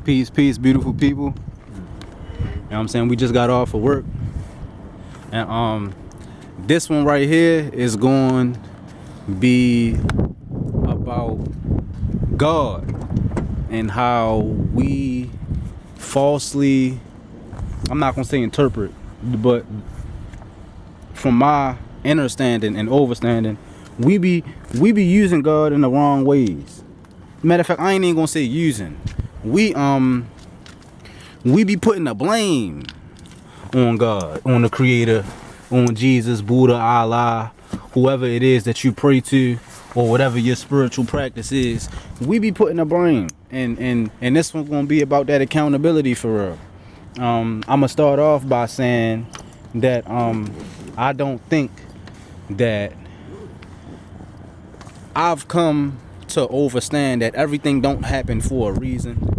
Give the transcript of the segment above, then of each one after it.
Peace, beautiful people. You know what I'm saying? We just got off of work. And this one right here is going to be about God and how we falsely, I'm not going to say interpret, but from my understanding and overstanding, we be using God in the wrong ways. Matter of fact, I ain't even gonna say using. We be putting the blame on God, on the Creator, on Jesus, Buddha, Allah, whoever it is that you pray to, or whatever your spiritual practice is. We be putting the blame, and this one's gonna be about that accountability for real. I'm gonna start off by saying that I don't think that I've come to understand that everything don't happen for a reason.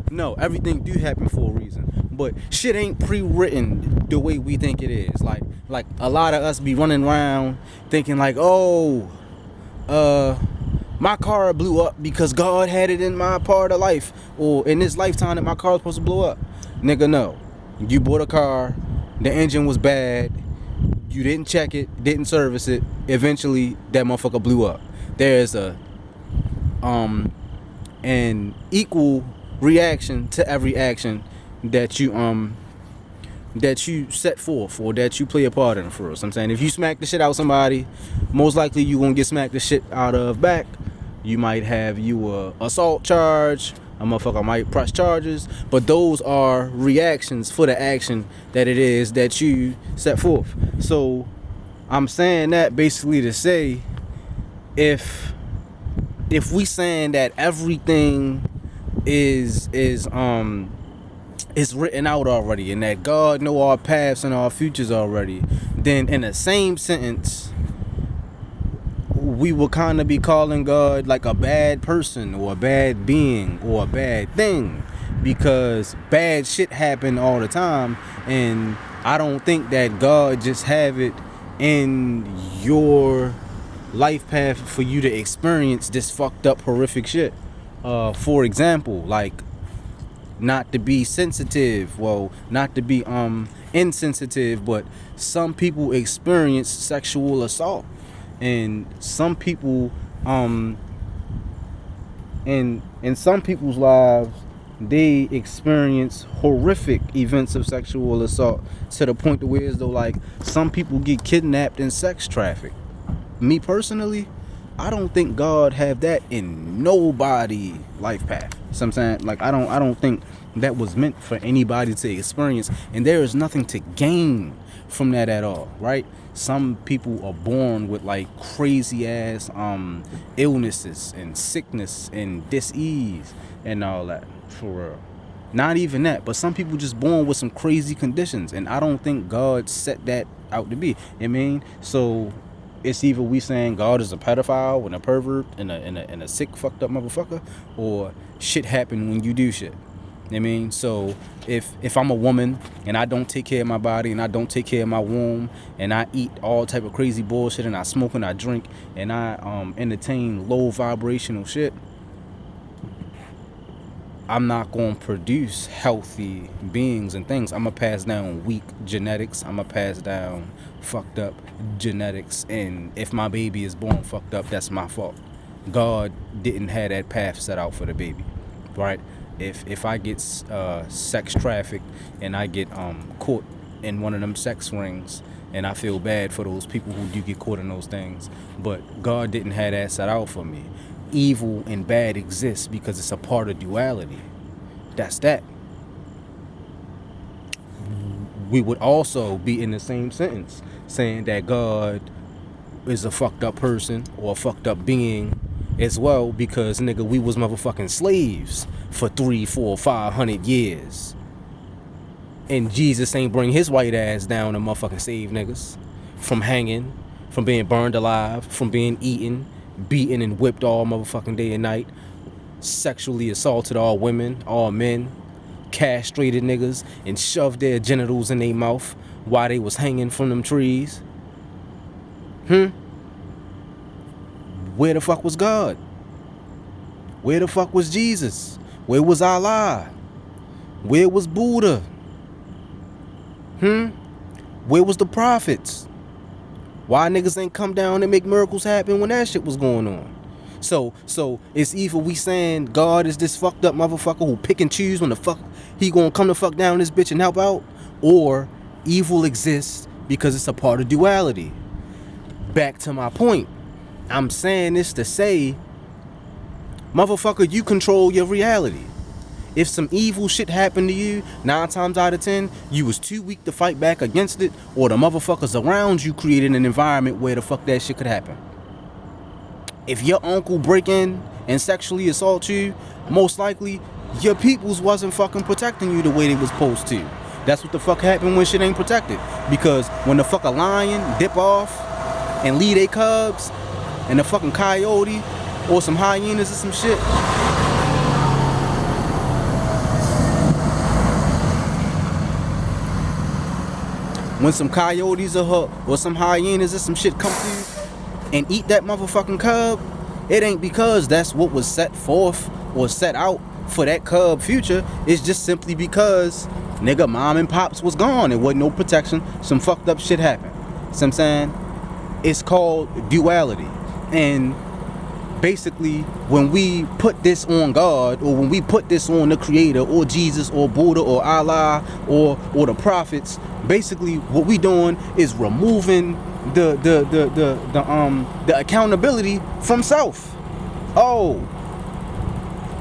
No, everything do happen for a reason, but shit ain't pre-written the way we think it is. Like a lot of us be running around thinking like, oh, my car blew up because God had it in my part of life, or in this lifetime that my car was supposed to blow up. Nigga, no. You bought a car, the engine was bad, you didn't check it, didn't service it, eventually that motherfucker blew up. There's an equal reaction to every action that you set forth or that you play a part in for us. I'm saying, if you smack the shit out of somebody, most likely you gonna get smacked the shit out of back. You might have a assault charge, a motherfucker might press charges, but those are reactions for the action that it is that you set forth. So I'm saying that basically to say, if we saying that everything is written out already and that God know our paths and our futures already, then in the same sentence we will kind of be calling God like a bad person or a bad being or a bad thing, because bad shit happen all the time, and I don't think that God just have it in your life path for you to experience this fucked up horrific shit. For example, like, not to be sensitive, well, not to be insensitive, but some people experience sexual assault, and some people in some people's lives, they experience horrific events of sexual assault to the point to where as though like some people get kidnapped and sex trafficked. Me personally, I don't think God have that in nobody life path. Sometimes, like, I don't think that was meant for anybody to experience, and there is nothing to gain from that at all, right? Some people are born with like crazy ass illnesses and sickness and dis-ease and all that, for real. Not even that, but some people just born with some crazy conditions, and I don't think God set that out to be. I mean, so it's either we saying God is a pedophile and a pervert and a sick fucked up motherfucker, or shit happen when you do shit. I mean, so if I'm a woman and I don't take care of my body and I don't take care of my womb and I eat all type of crazy bullshit and I smoke and I drink and I entertain low vibrational shit, I'm not going to produce healthy beings and things. I'm going to pass down weak genetics. I'm going to pass down fucked up genetics. And if my baby is born fucked up, that's my fault. God didn't have that path set out for the baby, right? If I get sex trafficked and I get caught in one of them sex rings, and I feel bad for those people who do get caught in those things, but God didn't have that set out for me. Evil and bad exists because it's a part of duality. That's that. We would also be in the same sentence saying that God is a fucked up person or a fucked up being as well, because nigga, we was motherfucking slaves for 300, 400, 500 years, and Jesus ain't bring his white ass down to motherfucking save niggas from hanging, from being burned alive, from being eaten, beaten and whipped all motherfucking day and night, sexually assaulted all women, all men, castrated niggas and shoved their genitals in their mouth while they was hanging from them trees. Where the fuck was God? Where the fuck was Jesus? Where was Allah? Where was Buddha? Where was the prophets? Why niggas ain't come down and make miracles happen when that shit was going on? So it's either we saying God is this fucked up motherfucker who pick and choose when the fuck he gonna come the fuck down this bitch and help out, or evil exists because it's a part of duality. Back to my point. I'm saying this to say, motherfucker, you control your reality. If some evil shit happened to you, 9 times out of 10, you was too weak to fight back against it, or the motherfuckers around you created an environment where the fuck that shit could happen. If your uncle break in and sexually assault you, most likely your peoples wasn't fucking protecting you the way they was supposed to. That's what the fuck happened when shit ain't protected. Because when the fuck a lion dip off and lead they cubs, and the fucking coyote or some hyenas or some shit, when some coyotes or some hyenas or some shit come through and eat that motherfucking cub, it ain't because that's what was set forth or set out for that cub future. It's just simply because nigga mom and pops was gone. There wasn't no protection. Some fucked up shit happened. See what I'm saying? It's called duality. And basically, when we put this on God, or when we put this on the Creator, or Jesus, or Buddha, or Allah, or the prophets, basically what we doing is removing the accountability from self. Oh,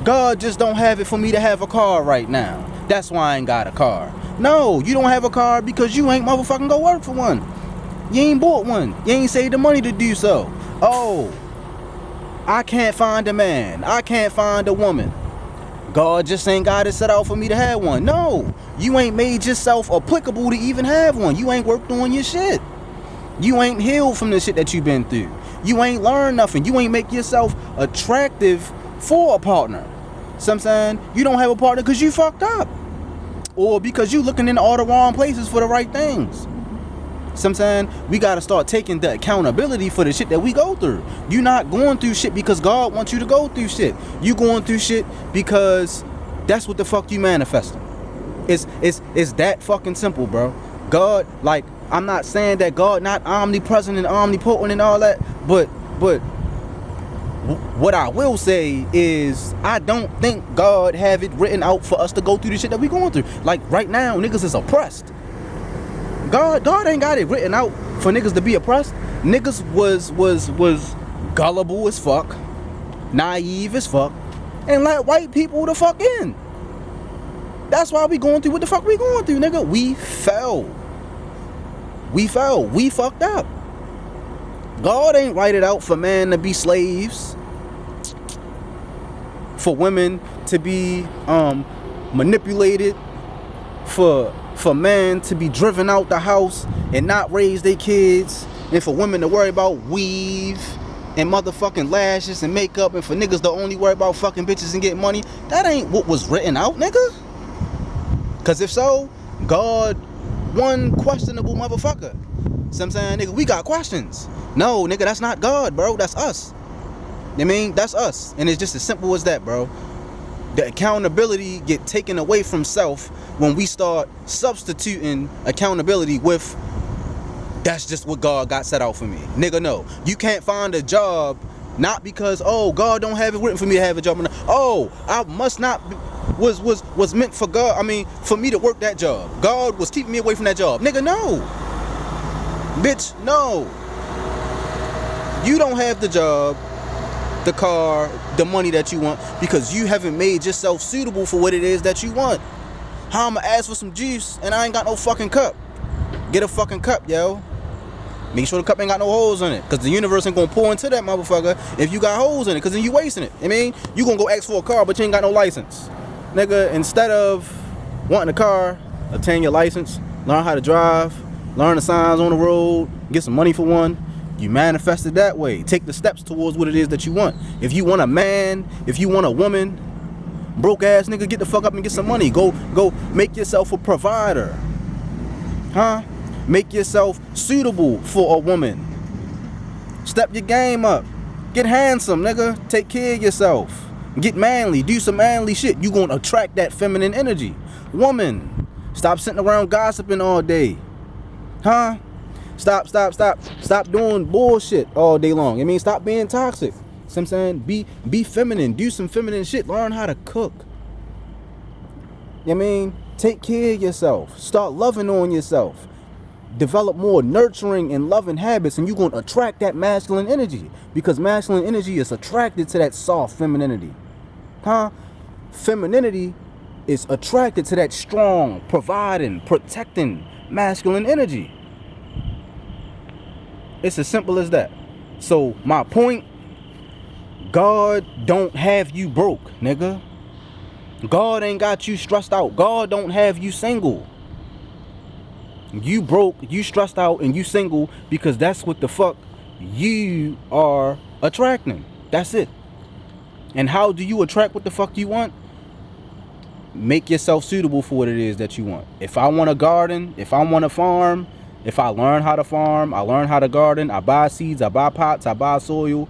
God just don't have it for me to have a car right now. That's why I ain't got a car. No, you don't have a car because you ain't motherfucking go work for one. You ain't bought one. You ain't saved the money to do so. Oh, I can't find a man. I can't find a woman. God just ain't got it set out for me to have one. No, you ain't made yourself applicable to even have one. You ain't worked on your shit. You ain't healed from the shit that you've been through. You ain't learned nothing. You ain't make yourself attractive for a partner. Sometimes you don't have a partner because you fucked up, or because you looking in all the wrong places for the right things. Sometimes we gotta start taking the accountability for the shit that we go through. You're not going through shit because God wants you to go through shit. You going through shit because that's what the fuck you manifesting. It's that fucking simple, bro. God, like, I'm not saying that God not omnipresent and omnipotent and all that, but what I will say is I don't think God have it written out for us to go through the shit that we going through. Like right now, niggas is oppressed. God ain't got it written out for niggas to be oppressed. Niggas was gullible as fuck, naive as fuck, and let white people the fuck in. That's why we going through what the fuck we going through, nigga. We fell. We fucked up. God ain't write it out for men to be slaves, for women to be manipulated, for men to be driven out the house and not raise their kids, and for women to worry about weave and motherfucking lashes and makeup, and for niggas to only worry about fucking bitches and getting money. That ain't what was written out, nigga. Cause if so, God one questionable motherfucker. So I'm saying, nigga, we got questions. No, nigga, that's not God, bro. That's us. I mean, that's us. And it's just as simple as that, bro. The accountability get taken away from self when we start substituting accountability with that's just what God got set out for me. Nigga, no. You can't find a job not because, oh, God don't have it written for me to have a job. Oh, I must not be, was meant for God. I mean, for me to work that job. God was keeping me away from that job. Nigga, no. Bitch, no. You don't have the job, the car, the money that you want because you haven't made yourself suitable for what it is that you want. How I'ma ask for some juice and I ain't got no fucking cup? Get a fucking cup, yo. Make sure the cup ain't got no holes in it, because the universe ain't gonna pour into that motherfucker if you got holes in it, because then you wasting it. I mean, you gonna go ask for a car but you ain't got no license. Nigga, instead of wanting a car, obtain your license, learn how to drive, learn the signs on the road, get some money for one. You manifest it that way. Take the steps towards what it is that you want. If you want a man, if you want a woman, broke ass nigga, get the fuck up and get some money. Go make yourself a provider. Huh? Make yourself suitable for a woman. Step your game up. Get handsome, nigga. Take care of yourself. Get manly. Do some manly shit. You gonna attract that feminine energy. Woman, stop sitting around gossiping all day. Huh? Stop doing bullshit all day long. I mean, stop being toxic. See what I'm saying? Be feminine. Do some feminine shit. Learn how to cook. I mean, take care of yourself. Start loving on yourself. Develop more nurturing and loving habits, and you're going to attract that masculine energy, because masculine energy is attracted to that soft femininity. Huh? Femininity is attracted to that strong, providing, protecting masculine energy. It's as simple as that. So my point, God don't have you broke, nigga. God ain't got you stressed out. God don't have you single. You broke, you stressed out, and you single because that's what the fuck you are attracting. That's it. And how do you attract what the fuck you want? Make yourself suitable for what it is that you want. If I want a garden, if I want a farm, if I learn how to farm, I learn how to garden, I buy seeds, I buy pots, I buy soil,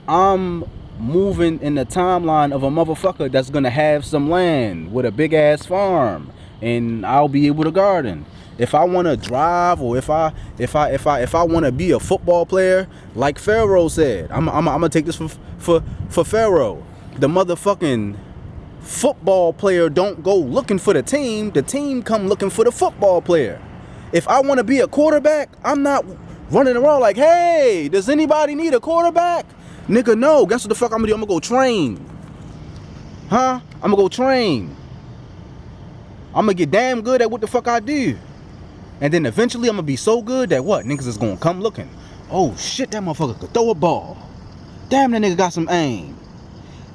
I'm moving in the timeline of a motherfucker that's gonna have some land with a big ass farm, and I'll be able to garden. If I want to drive, or if I want to be a football player, like Pharaoh said, I'm gonna take this for Pharaoh. The motherfucking football player don't go looking for the team come looking for the football player. If I want to be a quarterback, I'm not running around like, hey, does anybody need a quarterback? Nigga, no. Guess what the fuck I'm gonna do? I'm gonna go train. Huh? I'm gonna go train. I'm gonna get damn good at what the fuck I do. And then eventually I'm gonna be so good that what? Niggas is gonna come looking. Oh shit, that motherfucker could throw a ball. Damn, that nigga got some aim.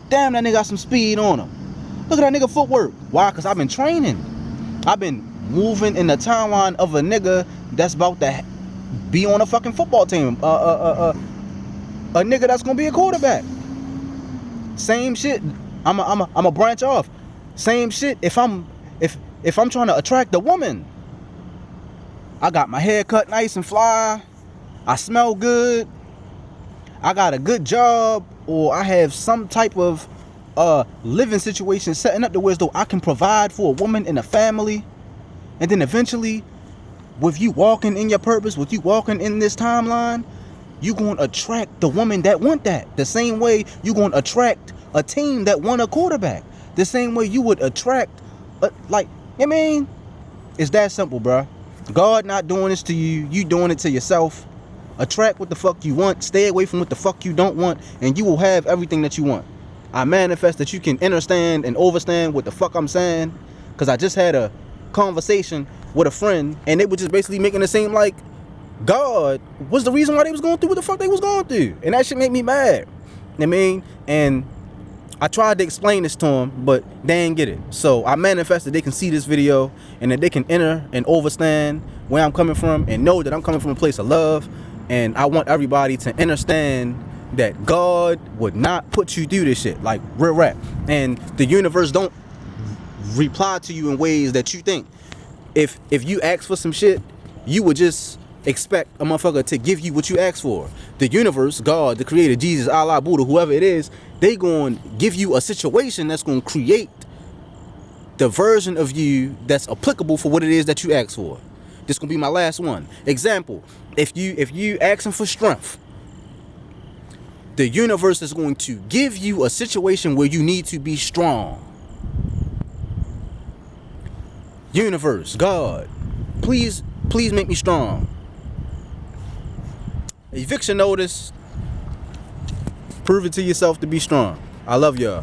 Damn, that nigga got some speed on him. Look at that nigga footwork. Why? Because I've been training. I've been moving in the timeline of a nigga that's about to be on a fucking football team. A nigga that's gonna be a quarterback. Same shit. I'm a branch off. Same shit. If I'm trying to attract a woman, I got my hair cut nice and fly. I smell good. I got a good job, or I have some type of living situation setting up to where as though I can provide for a woman and a family. And then eventually, with you walking in your purpose, with you walking in this timeline, you going to attract the woman that want that. The same way you going to attract a team that want a quarterback. The same way you would attract, I mean, it's that simple, bro. God not doing this to you. You doing it to yourself. Attract what the fuck you want. Stay away from what the fuck you don't want, and you will have everything that you want. I manifest that you can understand and overstand what the fuck I'm saying, because I just had a conversation with a friend, and they were just basically making it seem like God was the reason why they was going through what the fuck they was going through, and that shit made me mad. I mean, and I tried to explain this to them, but they didn't get it. So I manifested they can see this video, and that they can enter and understand where I'm coming from, and know that I'm coming from a place of love. And I want everybody to understand that God would not put you through this shit, like real rap. And the universe don't reply to you in ways that you think. If you ask for some shit, you would just expect a motherfucker to give you what you ask for. The universe, God, the creator, Jesus, Allah, Buddha, whoever it is, they going to give you a situation that's going to create the version of you that's applicable for what it is that you ask for. This gonna be my last one. Example, if you asking for strength, the universe is going to give you a situation where you need to be strong. Universe, God, please make me strong. Eviction notice. Prove it to yourself to be strong. I love y'all.